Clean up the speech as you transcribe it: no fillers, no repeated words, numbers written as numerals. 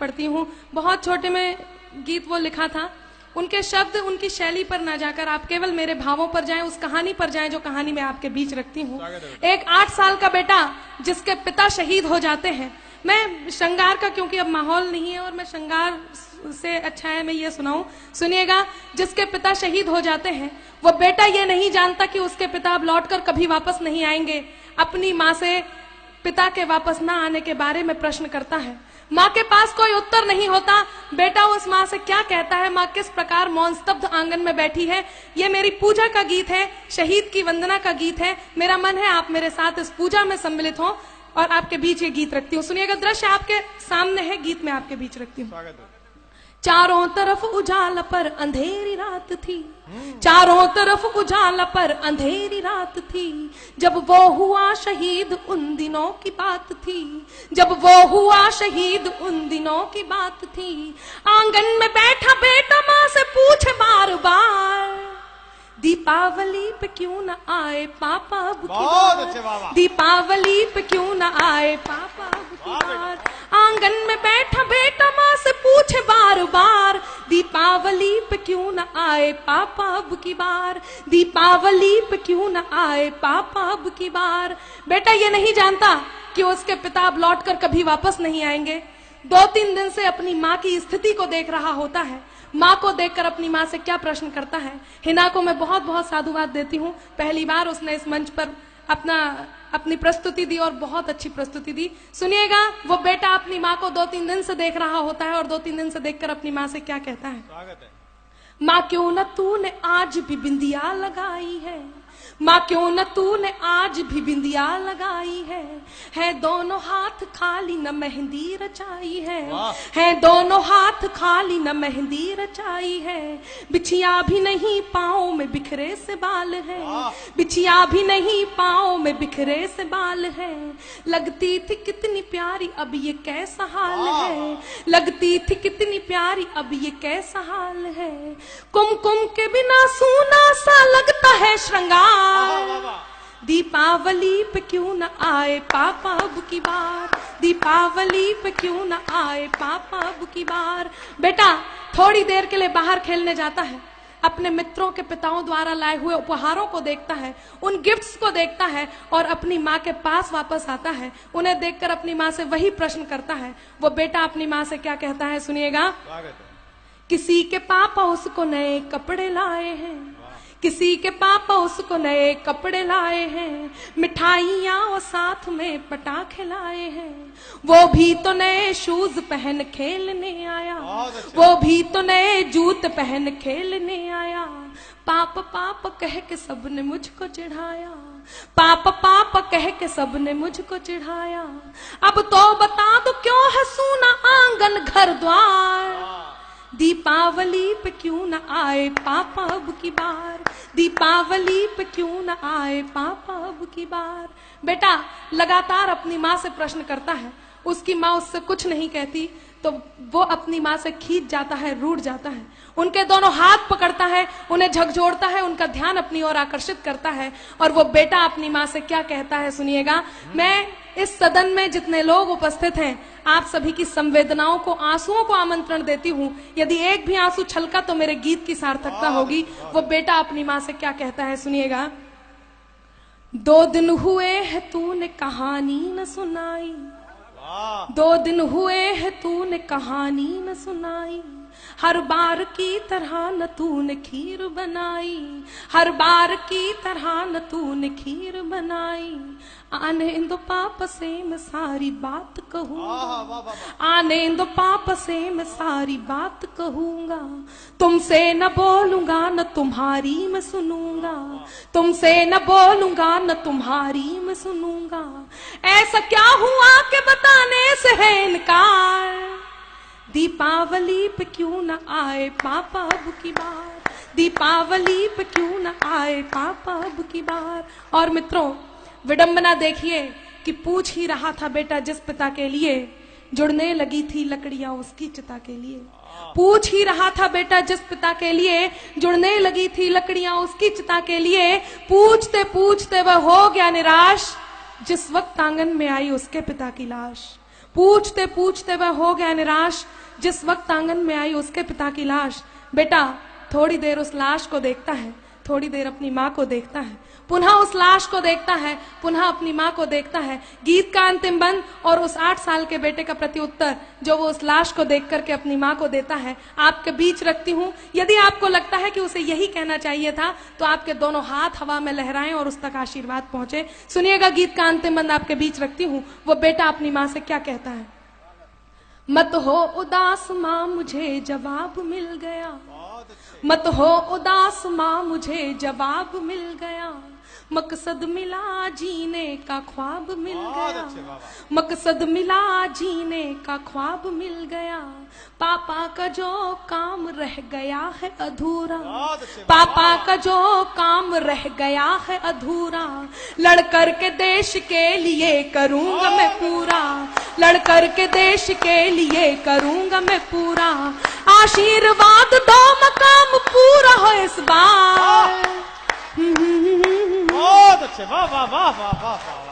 पढ़ती हूँ। बहुत छोटे में गीत वो लिखा था। उनके शब्द, उनकी शैली पर ना जाकर आप केवल मेरे भावों पर जाएं, उस कहानी पर जाएं जो कहानी मैं आपके बीच रखती हूँ। एक 8 साल का बेटा जिसके पिता शहीद हो जाते हैं। मैं श्रृंगार का, क्योंकि अब माहौल नहीं है और मैं श्रृंगार से अच्छा है मैं ये सुनाऊं, सुनिएगा। जिसके पिता शहीद हो जाते हैं, वो बेटा ये नहीं जानता कि उसके पिता अब लौटकर कभी वापस नहीं आएंगे। अपनी माँ से पिता के वापस ना आने के बारे में प्रश्न करता है। माँ के पास कोई उत्तर नहीं होता। बेटा उस माँ से क्या कहता है, माँ किस प्रकार मौन स्तब्ध आंगन में बैठी है। ये मेरी पूजा का गीत है, शहीद की वंदना का गीत है। मेरा मन है आप मेरे साथ इस पूजा में सम्मिलित हो और आपके बीच ये गीत रखती हूँ। सुनिएगा, दृश्य आपके सामने है, गीत में आपके बीच रखती हूँ। चारों तरफ उजाला पर अंधेरी रात थी, चारों तरफ उजाला पर अंधेरी रात थी। जब वो हुआ शहीद उन दिनों की बात थी, जब वो हुआ शहीद उन दिनों की बात थी। आंगन में बैठा बेटा माँ से पूछे बार बार, दीपावली पे क्यों न आए पापा अब की बार, दीपावली पे क्यों न आए पापा अब की बार। आंगन में बैठा बेटा माँ से पूछे बार बार, दीपावली पे क्यों न आए पापा अब की बार, दीपावली पे क्यों न आए पापा अब की बार। बेटा ये नहीं जानता कि उसके पिता अब लौटकर कभी वापस नहीं आएंगे। 2-3 दिन से अपनी माँ की स्थिति को देख रहा होता है। माँ को देखकर अपनी माँ से क्या प्रश्न करता है। हिना को मैं बहुत बहुत साधुवाद देती हूँ। पहली बार उसने इस मंच पर अपनी प्रस्तुति दी और बहुत अच्छी प्रस्तुति दी। सुनिएगा, वो बेटा अपनी माँ को 2-3 दिन से देख रहा होता है और 2-3 दिन से देखकर अपनी माँ से क्या कहता है। स्वागत है। माँ क्यों न तूने आज भी बिंदिया लगाई है, माँ क्यों न तूने आज भी बिंदिया लगाई है दोनों हाथ खाली न मेहंदी रचाई है दोनों हाथ खाली न मेहंदी रचाई है। बिछिया भी नहीं पाँव में बिखरे से बाल है, बिछिया भी नहीं पाँव में बिखरे से बाल है। लगती थी कितनी प्यारी अब ये कैसा हाल है, लगती थी कितनी प्यारी अब ये कैसा हाल है। कुमकुम के बिना सूना सा लगता है श्रृंगार, दीपावली पे क्यों न आए पापा अब की बार, दीपावली पे क्यों न आए पापा अब की बार। बेटा थोड़ी देर के लिए बाहर खेलने जाता है, अपने मित्रों के पिताओं द्वारा लाए हुए उपहारों को देखता है, उन गिफ्ट्स को देखता है और अपनी माँ के पास वापस आता है। उन्हें देखकर अपनी माँ से वही प्रश्न करता है। वो बेटा अपनी माँ से क्या कहता है, सुनिएगा। किसी के पापा उसको नए कपड़े लाए हैं, किसी के पापा उसको नए कपड़े लाए हैं, मिठाइयाँ और साथ में पटाखे लाए हैं। वो भी तो नए शूज पहन खेलने आया, वो भी तो नए जूते पहन खेलने आया। पापा पापा कह के सबने मुझको चिढ़ाया, पापा पापा कह के सबने मुझको चिढ़ाया। अब तो बता दो क्यों है सूना आंगन घर द्वार, दीपावली पे क्यों न आए पापा अब की बार, दीपावली पे क्यों न आए पापा अब की बार। बेटा लगातार अपनी माँ से प्रश्न करता है। उसकी माँ उससे कुछ नहीं कहती तो वो अपनी माँ से खींच जाता है, रूठ जाता है। उनके दोनों हाथ पकड़ता है, उन्हें झकझोरता है, उनका ध्यान अपनी ओर आकर्षित करता है। और वो बेटा अपनी माँ से क्या कहता है, सुनिएगा। मैं इस सदन में जितने लोग उपस्थित हैं, आप सभी की संवेदनाओं को, आंसुओं को आमंत्रण देती हूँ। यदि एक भी आंसू छलका तो मेरे गीत की सार्थकता होगी। वो बेटा अपनी माँ से क्या कहता है, सुनिएगा। 2 दिन हुए है तूने कहानी न सुनाई, 2 दिन हुए है तूने कहानी न सुनाई। हर बार की तरह न तूने खीर बनाई, हर बार की तरह न तूने खीर बनाई। आने दो पापा से मैं सारी बात कहूँगा, आने दो पापा से मैं सारी बात कहूँगा। तुमसे न बोलूंगा न तुम्हारी मैं सुनूंगा, तुमसे न बोलूंगा न तुम्हारी मैं सुनूंगा। ऐसा क्या हुआ कि बताने से है इनकार, दीपावली पे क्यों न आए पापा अब की बार, दीपावली पे क्यों न आए पापा अब की बार। और मित्रों विडंबना देखिए कि पूछ ही रहा था बेटा जिस पिता के लिए, जुड़ने लगी थी लकड़ियां उसकी चिता के लिए। पूछ ही रहा था बेटा जिस पिता के लिए, जुड़ने लगी थी लकड़ियां उसकी चिता के लिए। पूछते पूछते वह हो गया निराश, जिस वक्त आंगन में आई उसके पिता की लाश। पूछते पूछते वह हो गया निराश। जिस वक्त आंगन में आई उसके पिता की लाश। बेटा थोड़ी देर उस लाश को देखता है, थोड़ी देर अपनी माँ को देखता है, पुनः उस लाश को देखता है, पुनः अपनी माँ को देखता है। गीत का अंतिम बंद और उस 8 साल के बेटे का प्रत्युत्तर जो वो उस लाश को देख करके अपनी माँ को देता है, आपके बीच रखती हूँ। यदि आपको लगता है कि उसे यही कहना चाहिए था तो आपके दोनों हाथ हवा में लहराएं और उस तक आशीर्वाद पहुंचे। सुनिएगा गीत का अंतिम बंद आपके बीच रखती हूँ। वो बेटा अपनी माँ से क्या कहता है। मत हो उदास माँ मुझे जवाब मिल गया, मत हो उदास माँ मुझे जवाब मिल गया, मकसद मिला जीने का ख्वाब मिल गया, मकसद मिला जीने का ख्वाब मिल गया। पापा का जो काम रह गया है अधूरा, पापा का जो काम रह गया है अधूरा, लड़ कर के देश के लिए करूंगा मैं पूरा, लड़ कर के देश के लिए करूंगा मैं पूरा। आशीर्वाद दो मकाम पूरा हो इस बार। बहुत अच्छे, वाह वाह वाह वाह वाह।